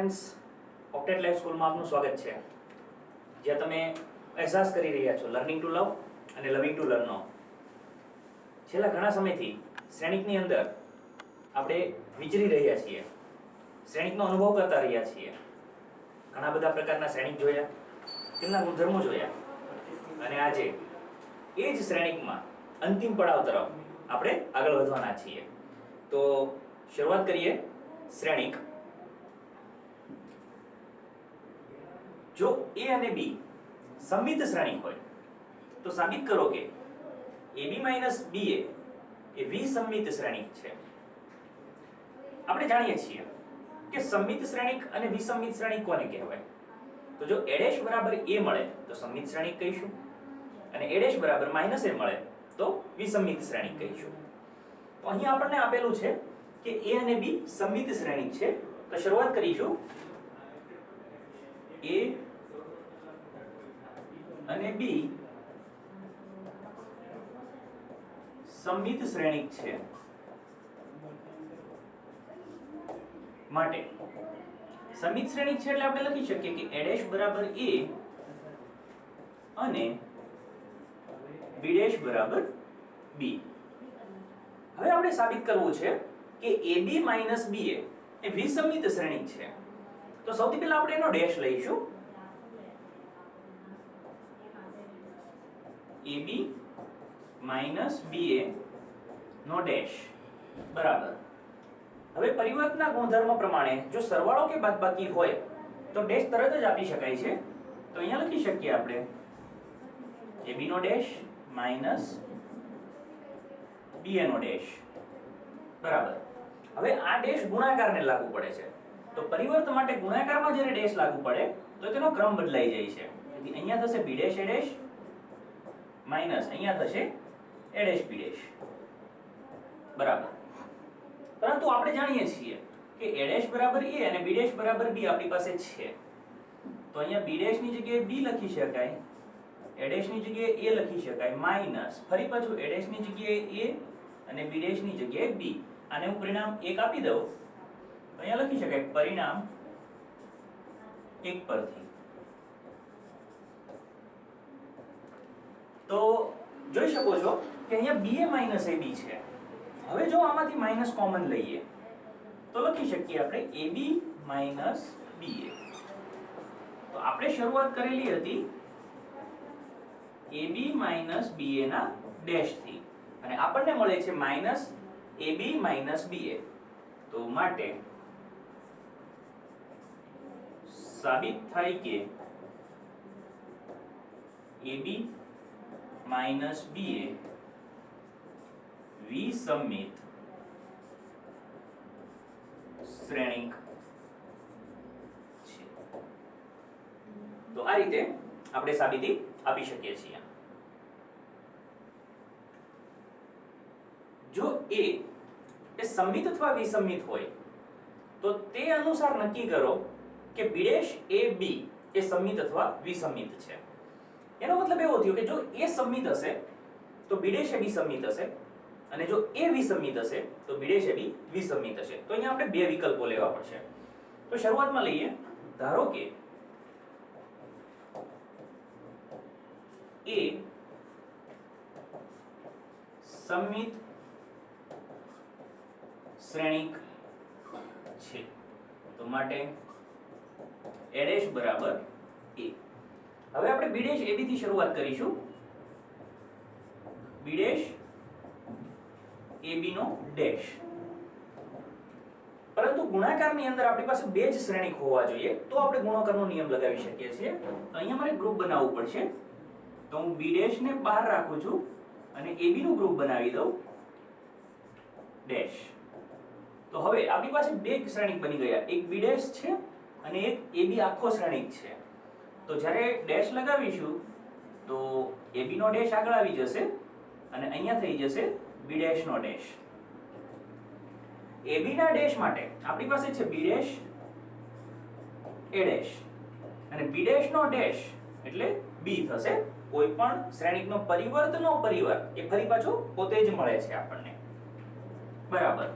Friends, ઓક્ટેટ life સ્કૂલમાં આપનું સ્વાગત છે. જ્યાં તમે અહેસાસ કરી રહ્યા છો લર્નિંગ ટુ લવ અને લવિંગ ટુ લર્નનો. છેલ્લા ઘણા સમયથી શ્રેણિકની અંદર આપણે વિચરી રહ્યા છીએ, શ્રેણિકનો અનુભવ કરતા રહ્યા છીએ. ઘણા બધા પ્રકારના શ્રેણિક જોયા, તેમના ગુણધર્મો જોયા, અને આજે એ જ શ્રેણિકમાં અંતિમ પડાવ તરફ આપણે આગળ વધવાના છીએ. તો શરૂઆત કરીએ. શ્રેણિક જો a અને b સમમિત શ્રેણિક હોય તો સાબિત કરો કે ab - ba એ વિસંમિત શ્રેણિક છે. આપણે જાણીએ છીએ કે સમમિત શ્રેણિક અને વિસંમિત શ્રેણિક કોને કહેવાય? તો જો a' બરાબર a મળે તો સમમિત શ્રેણિક કહીશું, અને a' બરાબર -a મળે તો વિસંમિત શ્રેણિક કહીશું. તો અહીં આપણને આપેલું છે કે a અને b સમમિત શ્રેણિક છે. તો શરૂઆત કરીશું. a અને b સમમિત શ્રેણિક છે માટે સમમિત શ્રેણિક છે એટલે આપણે લખી શકીએ કે a' બરાબર a અને b' બરાબર b. હવે આપણે સાબિત કરવું છે કે ab - ba એ વિસંમિત શ્રેણિક છે. તો સૌથી પહેલા આપણે એનો ડેશ લઈશું. ab - ba નો ડેશ બરાબર. હવે પરિવર્તના ગુણધર્મ પ્રમાણે જો સરવાળો કે બાદબાકી હોય તો ડેશ તરત જ આપી શકાય છે. તો અહીંયા લખી શકીએ આપણે ab નો ડેશ માઈનસ ba નો ડેશ બરાબર. હવે આ ડેશ ગુણાકારને લાગુ પડે છે. તો પરિવર્ત માટે ગુણાકારમાં જ્યારે ડેશ લાગુ પડે તો તેનો ક્રમ બદલાઈ જાય છે. તેથી અહીંયા થશે b' a' માઈનસ અહીંયા થશે a' b' બરાબર. પરંતુ આપણે જાણીએ છીએ કે a' બરાબર a અને b' બરાબર b આપણી પાસે છે. તો અહીંયા b' ની જગ્યાએ b લખી શકાય, a' ની જગ્યાએ a લખી શકાય, માઈનસ ફરી પાછું a' ની જગ્યાએ a અને b' ની જગ્યાએ b. આને હું પરિણામ 1 આપી દઉં તો અહીંયા લખી શકાય પરિણામ 1 પરથી. તો જોઈ શકો છો કે અહીંયા ba - ab છે. હવે જો આમાંથી માઈનસ કોમન લઈએ તો લખી શકીએ આપણે ab - ba. તો આપણે શરૂઆત કરેલી હતી ab - ba ના ડેશ થી, અને આપણને મળે છે માઈનસ ab - ba. તો માટે સાબિત થાય કે ab - ba વિસંમિત શ્રેણિક છે. તો આ રીતે આપણે સાબિતી આપી શકીએ છીએ. જો a એ સમમિત અથવા વિસંમિત હોય તો તે અનુસાર નક્કી કરો કે b' a b એ સમમિત અથવા વિસંમિત છે. એનો મતલબ એવો થયો કે જો a સમમિત હશે તો b' a b સમમિત હશે, અને જો a વિસંમિત હશે તો b' a b વિસંમિત હશે. તો અહીંયા આપણે બે વિકલ્પો લેવા પડશે. તો શરૂઆતમાં લઈએ. ધારો કે a સમમિત શ્રેણિક છે તો માટે a' બરાબર a. હવે આપણે b' ab થી શરૂઆત કરીશું. b' ab નો ડેશ. પરંતુ ગુણાકારની અંદર આપણી પાસે બે જ શ્રેણિક હોવા જોઈએ તો આપણે ગુણાકારનો નિયમ લગાવી શકીએ છીએ. તો અહીંયા મારે ગ્રુપ બનાવવું પડશે. તો હું b' ને બહાર રાખું છું અને ab નું ગ્રુપ બનાવી દઉં ડેશ. તો હવે આપણી પાસે બે શ્રેણિક બની ગયા. એક b' છે અને એક ab આખો શ્રેણિક છે. તો જ્યારે ડેશ લગાવીશું તો ab નો ડેશ આગળ આવી જશે અને અહીંયા થઈ જશે b' નો ડેશ. ab ના ડેશ માટે આપણી પાસે છે b' a' અને b' નો ડેશ એટલે b થશે. કોઈ પણ શ્રેણિકનો પરિવર્તનો પરિવાર એ ફરી પાછો પોતે જ મળે છે આપણને બરાબર.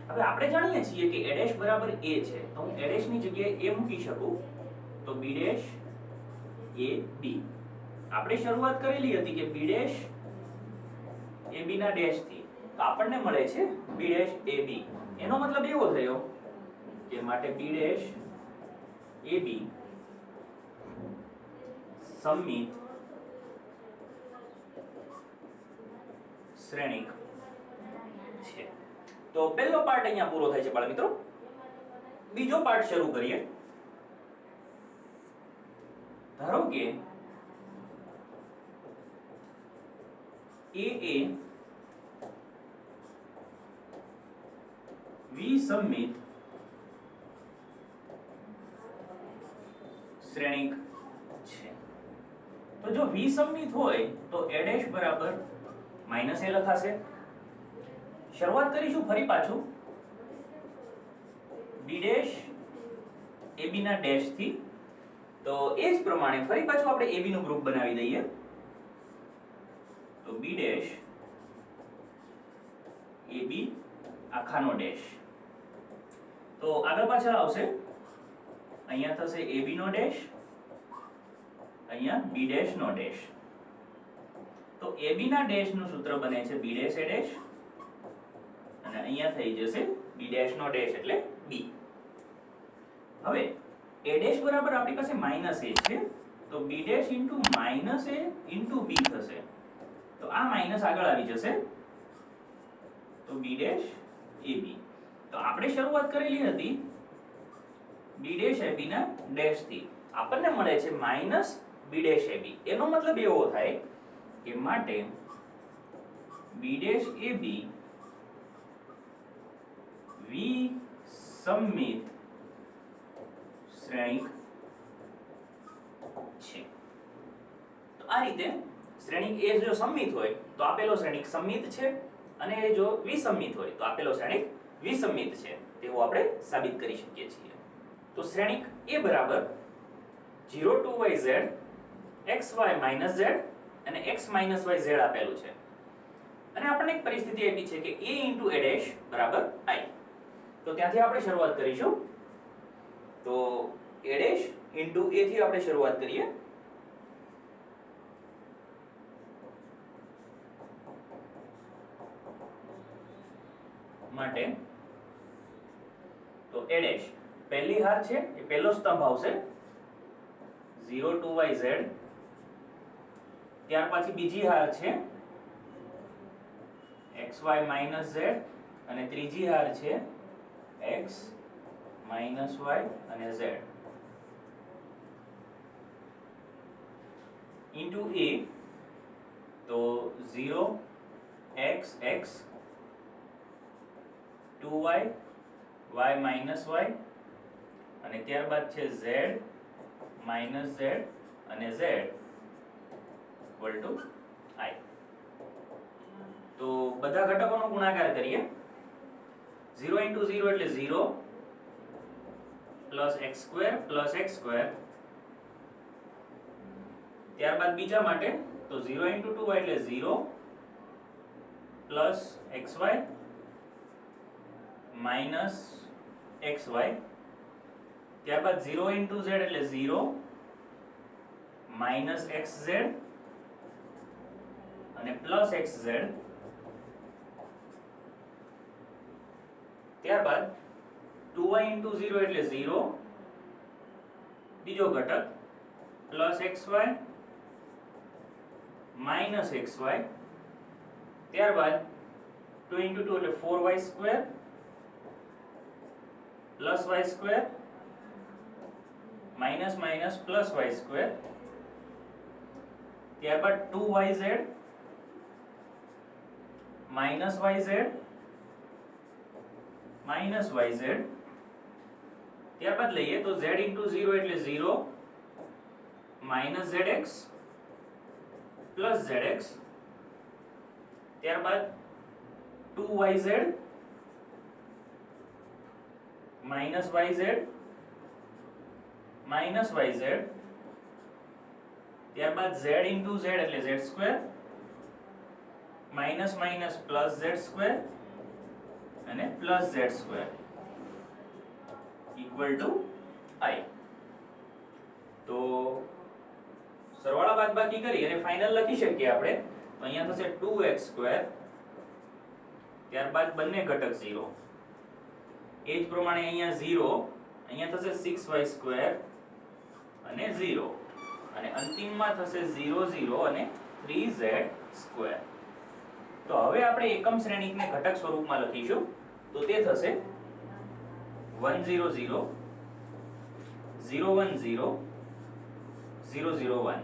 હવે આપણે જાણીએ છીએ કે a' બરાબર a છે, તો હું a' ની જગ્યાએ a મૂકી શકું, તો b' a b. આપણે શરૂઆત કરેલી હતી કે b' a b ના ડેશ થી, તો આપણને મળે છે b' a b. એનો મતલબ એવો થયો કે માટે b' a b સમમિત શ્રેણિક છે. તો પહેલો પાર્ટ અહીંયા પૂરો થાય છે બાળ મિત્રો. બીજો પાર્ટ શરૂ કરીએ. ધારો કે a વિસંમિત શ્રેણિક છે. તો જો વિસંમિત હોય તો a' બરાબર -a લખાશે. શરૂઆત કરીશું ફરી પાછું b' ab ના ડેશ થી. તો એ જ પ્રમાણે ફરી પાછું આપણે ab નું ગ્રુપ બનાવી દઈએ. તો b' ab આખાનો ડેશ. તો આગળ પાછળ આવશે, અહીંયા થશે ab નો ડેશ, અહીંયા b' નો ડેશ. તો ab ના ડેશ નું સૂત્ર બને છે b' a ડેશ, અને અહીંયા થઈ જશે b' નો ડેશ એટલે b. હવે a' બરાબર આપણી પાસે -a છે, તો b' into -a into b થશે. તો આ માઈનસ આગળ આવી જશે, તો b' ab. તો આપણે શરૂઆત કરેલી હતી b' ab ના ડેશ થી, આપણને મળે છે -b' ab. એનો મતલબ એવો થાય કે માટે b' ab વિસંમિત શ્રેણિક છે. તો આ રીતે શ્રેણિક એ જો સંમિત હોય તો આપેલો શ્રેણિક સંમિત છે, અને એ જો વિસંમિત હોય તો આપેલો શ્રેણિક વિસંમિત છે, તેવું આપણે સાબિત કરી શકીએ છીએ. તો શ્રેણિક a બરાબર 0 to yz xy - z અને x - yz આપેલું છે, અને આપણને એક પરિસ્થિતિ આપી છે કે a into a' બરાબર i. તો ત્યાંથી આપણે શરૂઆત કરીશું. તો a' into a થી આપણે શરૂઆત કરીએ. માટે તો a' પહેલી હાર છે, એ પહેલો સ્તંભ આવશે 0 to yz. ત્યાર પછી બીજી હાર છે xy - z, અને ત્રીજી હાર છે x - y અને z. into a તો 0 x x 2y y - y, અને ત્યારબાદ છે z - z અને z equal to i. તો બધા ઘટકોનો ગુણાકાર કરીએ. 0 into 0 એટલે 0 plus x² plus x². ત્યારબાદ બીજા માટે તો 0 into 2 એટલે 0 plus xy minus xy. ત્યારબાદ 0 into z એટલે 0 minus xz અને plus xz. ત્યારબાદ 2y into 0 એટલે 0 બીજો ઘટક plus xy minus xy. ત્યારબાદ 2 into 2 એટલે 4y² plus y² minus minus plus y². ત્યારબાદ 2yz minus yz minus yz. ત્યારબાદ લઈએ તો z into 0 એટલે 0 minus zx plus zx. ત્યારબાદ 2yz minus yz minus yz. ત્યારબાદ z into z એટલે z² minus minus plus z² અને plus z square equal two i. તો સરવાળા બાદબાકી કરી અને ફાઇનલ લખી શકીએ આપણે. તો અહીંયા થશે 2x સ્ક્વેર, ત્યારબાદ બંને ઘટક 0, એ જ પ્રમાણે અહીંયા 0, અહીંયા થશે 6y સ્ક્વેર અને 0, અને અંતિમમાં થશે 0 0 અને 3z સ્ક્વેર. તો હવે આપણે એકમ શ્રેણિકને ઘટક સ્વરૂપમાં લખીશું. તો તે થશે 1 0 0 0 1 0 0 0 1.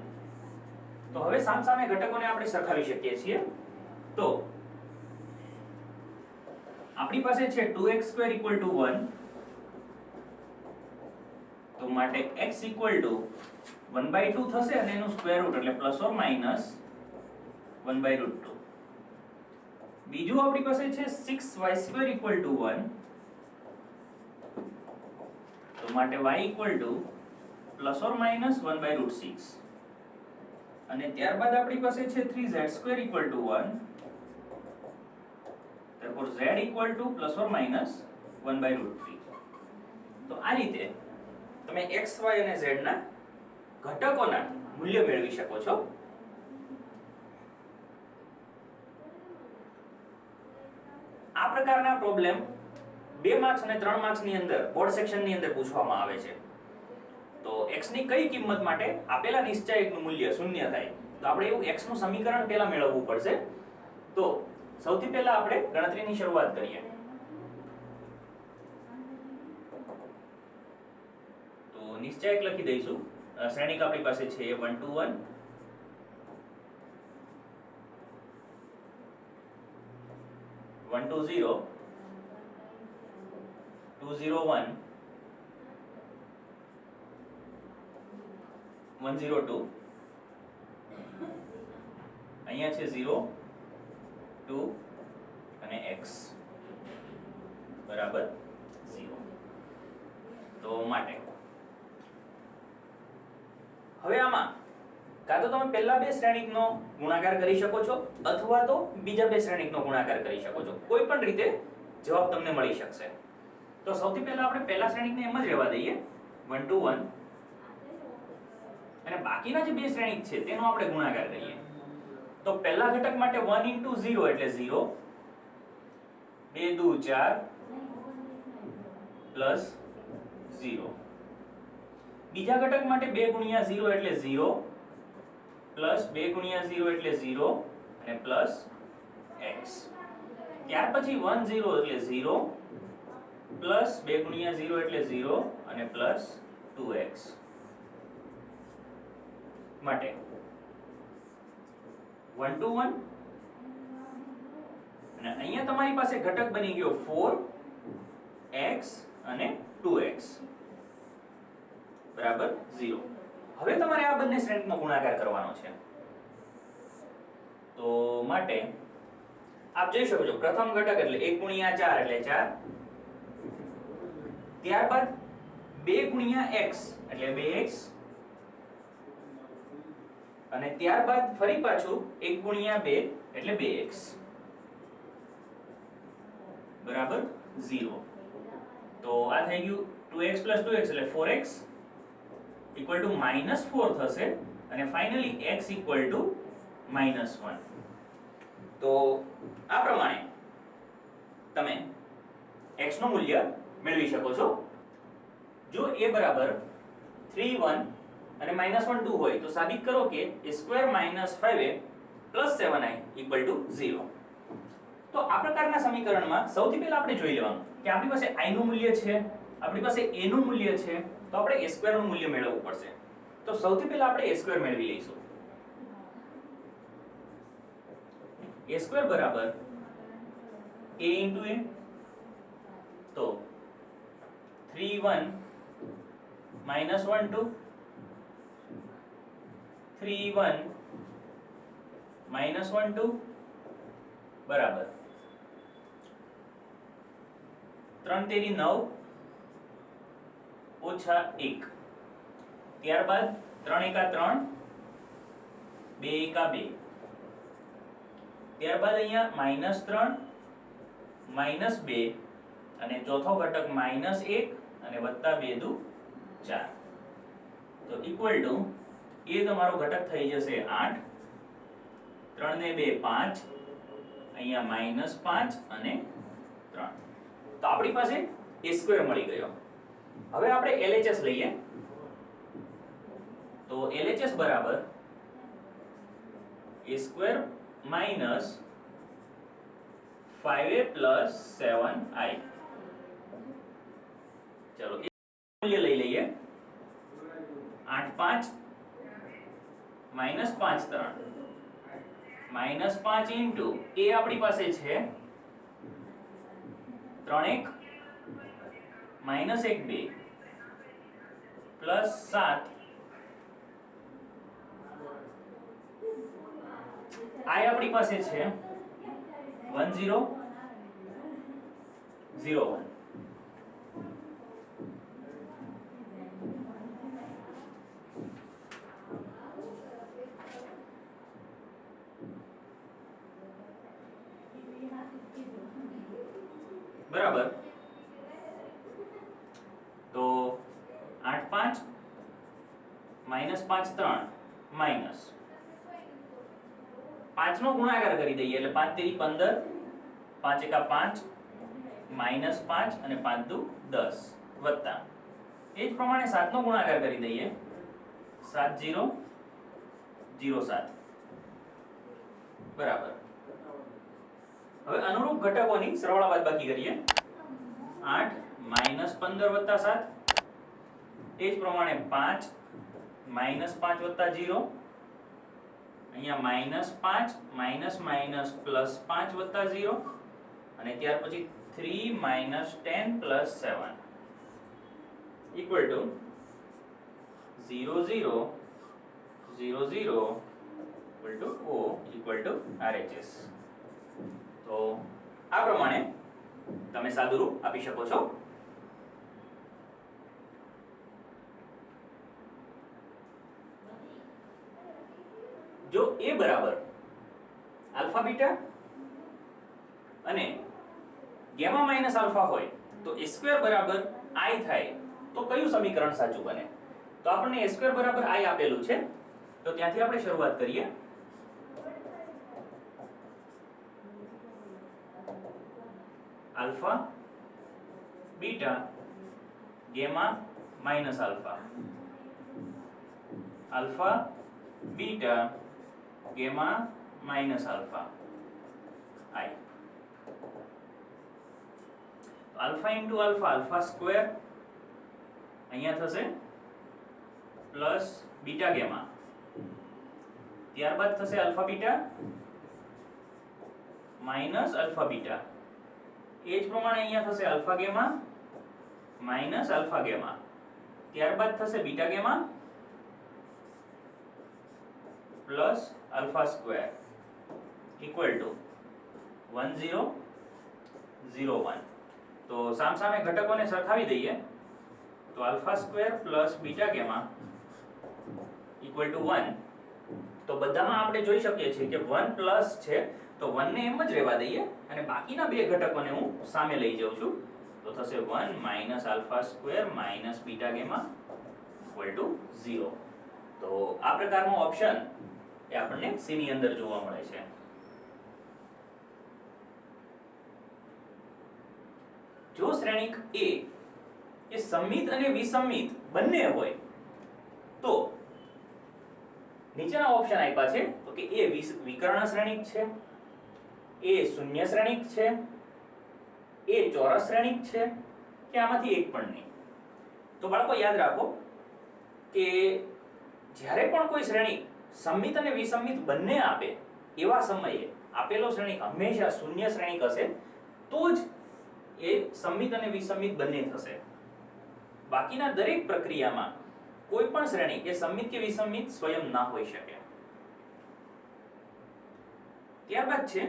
તો હવે સામસામે ઘટકોને આપણે સરખાવી શકીએ છીએ. તો આપણી પાસે છે 2x² = 1, તો માટે x = 1/2 થશે અને એનું સ્ક્વેર રૂટ એટલે ±1/√2. બીજું આપણી પાસે છે 6y² = 1, તો માટે y = ±1/√6. અને ત્યારબાદ આપણી પાસે છે 3z² = 1, therefore z = ±1/√3. તો આ રીતે તમે x, y અને z ના ઘટકોના મૂલ્ય મેળવી શકો છો. આ પ્રકારના પ્રોબ્લેમ 2 માર્ક્સ અને 3 માર્ક્સ ની અંદર બોર્ડ સેક્શન ની અંદર પૂછવામાં આવે છે. તો x ની કઈ કિંમત માટે આપેલા નિશ્ચયકનું મૂલ્ય 0 થાય, તો આપણે એવું x નું સમીકરણ પહેલા મેળવવું પડશે. તો સૌથી પહેલા આપણે ગણતરીની શરૂઆત કરીએ. તો નિશ્ચયક લખી દઈશું. શ્રેણિક આપણી પાસે છે 1 2 1, 1 2 0, 2 0 1, 1 0 2, અહીંયા છે 0 2 અને x બરાબર 0. તો માટે હવે આમાં કાં તો તમે પહેલા બે શ્રેણિકનો ગુણાકાર કરી શકો છો અથવા તો બીજા બે શ્રેણિકનો ગુણાકાર કરી શકો છો. કોઈ પણ રીતે જવાબ તમને મળી શકશે. તો સૌથી પહેલા આપણે પહેલા શ્રેણિકને એમ જ રહેવા દઈએ 1 2 1, અને બાકીના જે બે શ્રેણિક છે તેનો આપણે ગુણાકાર કરીએ. તો પહેલા ઘટક માટે 1 * 0 એટલે 0, 2 2 4 પ્લસ 0. બીજા ઘટક માટે 2 * 0 એટલે 0, પ્લસ 2 * 0 એટલે 0 અને પ્લસ x. ત્યાર પછી 1 0 એટલે 0, પ્લસ 2 * 0 એટલે 0 અને પ્લસ 2x. માટે 1 2 1, અને અહીંયા તમારી પાસે ઘટક બની ગયો 4x અને 2x બરાબર 0. હવે તમારે આ બંને શ્રેણિકનો ગુણાકાર કરવાનો છે. તો માટે આપ જોઈ શકો છો પ્રથમ ઘટક એટલે 1 * 4 એટલે 4, ત્યારબાદ 2 * x એટલે 2x, અને ત્યારબાદ ફરી પાછું 1 * 2 એટલે 2x બરાબર 0. તો આ થઈ ગયું 2x + 2x એટલે 4x = -4 થશે, અને ફાઇનલી x = -1. તો આ પ્રમાણે તમે x નું મૂલ્ય મેળવી શકો છો. જો a બરાબર 3 1 અને -1 2 હોય તો સાબિત કરો કે a² - 5a + 7i = 0. તો આ પ્રકારના સમીકરણમાં સૌથી પહેલા આપણે જોઈ લેવાનું કે આપણી પાસે i નું મૂલ્ય છે, આપણી પાસે a નું મૂલ્ય છે, તો આપણે a² નું મૂલ્ય મેળવવું પડશે. તો સૌથી પહેલા આપણે a² મેળવી લઈશું. a² બરાબર a * a, તો 3 1 -1 2, 3 1 -1 2 બરાબર 3 તેરી 9 ઓછા 1. ત્યારબાદ 3 એકા 3, 2 એકા 2. ત્યારબાદ અહીંયા -3 -2 અને ચોથો ઘટક -1 અને વત્તા 2 દુ 4, તો ઇક્વલ ટુ એ તમારો ઘટક થઈ જશે 8, 3 ને 2 5, અહીંયા -5 અને 3, તો આપણી પાસે a² મળી ગયો. હવે આપણે LHS લઈએ, તો LHS બરાબર a² minus 5a plus 7i. ચલો એ મૂલ્ય લઈ લઈએ, 8 5 -5 3 -5 ઇન્ટુ એ આપણી પાસે છે 3 1 -1 2 પ્લસ 7 i આપણી પાસે છે 1 0 0 1. બરાબર, તો 8 5 -5 3 માઈનસ 5 નો ગુણાકાર કરી દઈએ એટલે 5 તેરી 15, 5 એકા 5 -5 અને 5 દુ 10 વત્તા એ જ પ્રમાણે 7 નો ગુણાકાર કરી દઈએ 7 0 0 7. બરાબર, હવે અનુરૂપ ઘટકોની સરવાળા બાદબાકી કરીએ, 8 -15 વત્તા 7, એ જ પ્રમાણે 5 -5 વત્તા 0, અહીંયા -5 માઈનસ પ્લસ 5 વત્તા 0, અને ત્યાર પછી 3 -10 plus 7 equal to 0 0 0 0 equal to O equal to RHS. તો આ પ્રમાણે તમે સાદુરૂપ આપી શકો છો. જો a બરાબર આલ્ફા બીટા અને ગેમા માઈનસ આલ્ફા હોય તો a² બરાબર i થાય, તો કયું સમીકરણ સાચું બને? તો આપણને a² બરાબર i આપેલું છે, તો ત્યાંથી આપણે શરૂઆત કરીએ. Alpha beta gamma minus alpha, alpha beta gamma minus alpha i. Alpha into alpha alpha square, અહીંયા થશે પ્લસ બીટા ગેમા, ત્યારબાદ થશે alpha beta minus alpha beta, એ જ પ્રમાણે અહીંયા થશે alpha gamma minus alpha gamma, ત્યારબાદ થશે beta gamma plus alpha square equal to 1 0 0 1. તો સામસામે ઘટકોને સરખાવી દઈએ, તો alpha square plus beta gamma equal to 1. તો બધામાં આપણે જોઈ શકીએ છીએ કે 1 પ્લસ છે, તો 1 ને એમ જ રહેવા દઈએ અને બાકીના બે ઘટકોને હું સામે લઈ જાઉં છું, તો થશે 1 minus alpha square minus beta gamma equal to 0. તો આ પ્રકારનો ઓપ્શન એ આપણને C ની અંદર જોવા મળે છે. જો શ્રેણિક A એ સમમિત અને વિસમિત બંને હોય તો નીચેના ઓપ્શન આપ્યા છે, તો કે A વિકર્ણ શ્રેણિક છે, A શૂન્ય શ્રેણિક છે, A ચોરસ શ્રેણિક છે, કે આમાંથી એક પણ નહીં. તો બાળકો યાદ રાખો કે જ્યારે પણ કોઈ શ્રેણિક સમમિત અને વિસમિત બંને આપે એવા સમયે આપેલો શ્રેણિક હંમેશા શૂન્ય શ્રેણિક હશે, તો જ એ સમમિત અને વિસમિત બંને થશે. બાકીના દરેક પ્રક્રિયામાં કોઈ પણ શ્રેણિક એ સમમિત કે વિસમિત સ્વયં ના હોઈ શકે. ત્યારબાદ છે,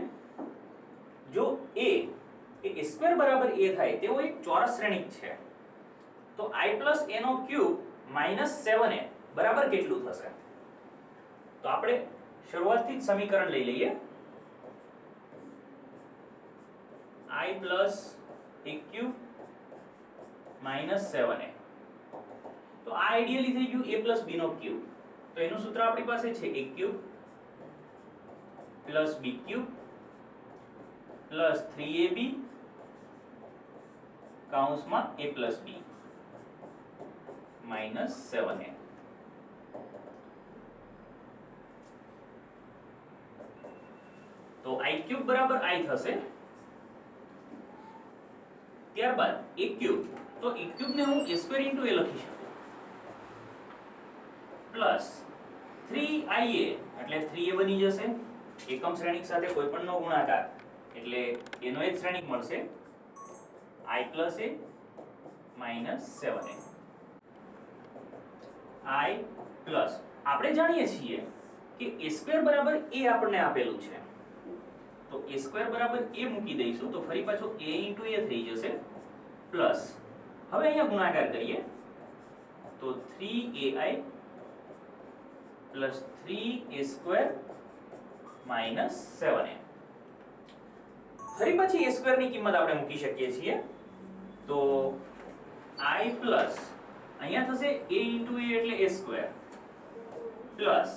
જો A એ a² બરાબર a થાય તેવો એક ચોરસ શ્રેણિક છે, તો i plus a નો ક્યુબ minus 7a બરાબર કેટલું થશે? તો આપણે શરૂઆતથી જ સમીકરણ લઈ લઈએ. i plus a cube minus 7a. તો આ આઈડિયલી થઈ ગયું a પ્લસ b નો ક્યુબ. તો એનું સૂત્ર આપણી પાસે છે a cube plus b cube plus 3ab કૌંસમાં a plus b minus 7a. તો i ક્યુબ બરાબર i થશે. ત્યારબાદ a ક્યુબ, તો a ક્યુબ ને હું a સ્ક્વેર ઇન્ટુ a લખી શકું પ્લસ 3ia એટલે 3a બની જશે. એકમ શ્રેણિક સાથે કોઈ પણ નો ગુણાકાર એટલે એનો એક શ્રેણિક મળશે i plus a minus 7a. i plus આપણે જાણીએ છીએ કે a સ્ક્વેર બરાબર a આપણને આપેલું છે, તો a સ્ક્વેર બરાબર a મૂકી દઈશું તો ફરી પાછો a ઇન્ટુ a થઈ જશે પ્લસ હવે અહીંયા ગુણાકાર કરીએ તો 3ai plus 3a square minus 7a. ફરી પછી a સ્ક્વેર ની કિંમત આપણે મૂકી શકીએ છીએ તો i પ્લસ અહીંયા થશે a ઇન્ટુ a એટલે a સ્ક્વેર પ્લસ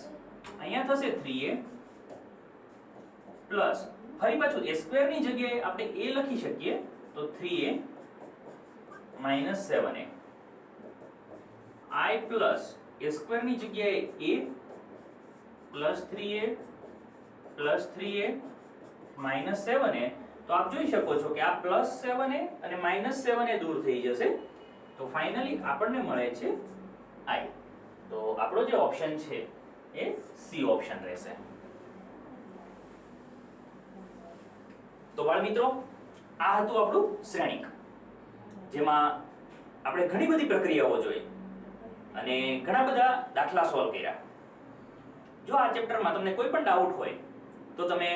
અહીંયા થશે 3a પ્લસ ફરી પાછું a સ્ક્વેર ની જગ્યાએ આપણે a લખી શકીએ તો 3a minus 7a. i plus a square ની જગ્યાએ a plus 3a plus 3a minus 7a. તો આપ જોઈ શકો છો કે આ પ્લસ 7a અને માઇનસ 7a દૂર થઈ જશે તો ફાઇનલી આપણને મળે છે i. તો આપણો જે ઓપ્શન છે એ સી ઓપ્શન રહેશે. તો બાળ મિત્રો આ હતું આપણું શ્રેણિક, જેમાં આપણે ઘણી બધી પ્રક્રિયાઓ જોઈ અને ઘણા બધા દાખલા સોલ્વ કર્યા. જો આ ચેપ્ટરમાં તમને કોઈ પણ ડાઉટ હોય તો તમે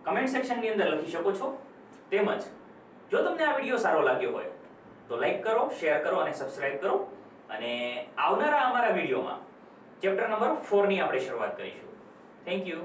કમેન્ટ સેક્શનની અંદર લખી શકો છો. તેમજ જો તમને આ વિડીયો સારો લાગ્યો હોય તો લાઈક કરો, શેર કરો અને સબસ્ક્રાઇબ કરો. અને આવનારા અમારા વિડીયોમાં ચેપ્ટર નંબર 4 ની આપણે શરૂઆત કરીશું. Thank you.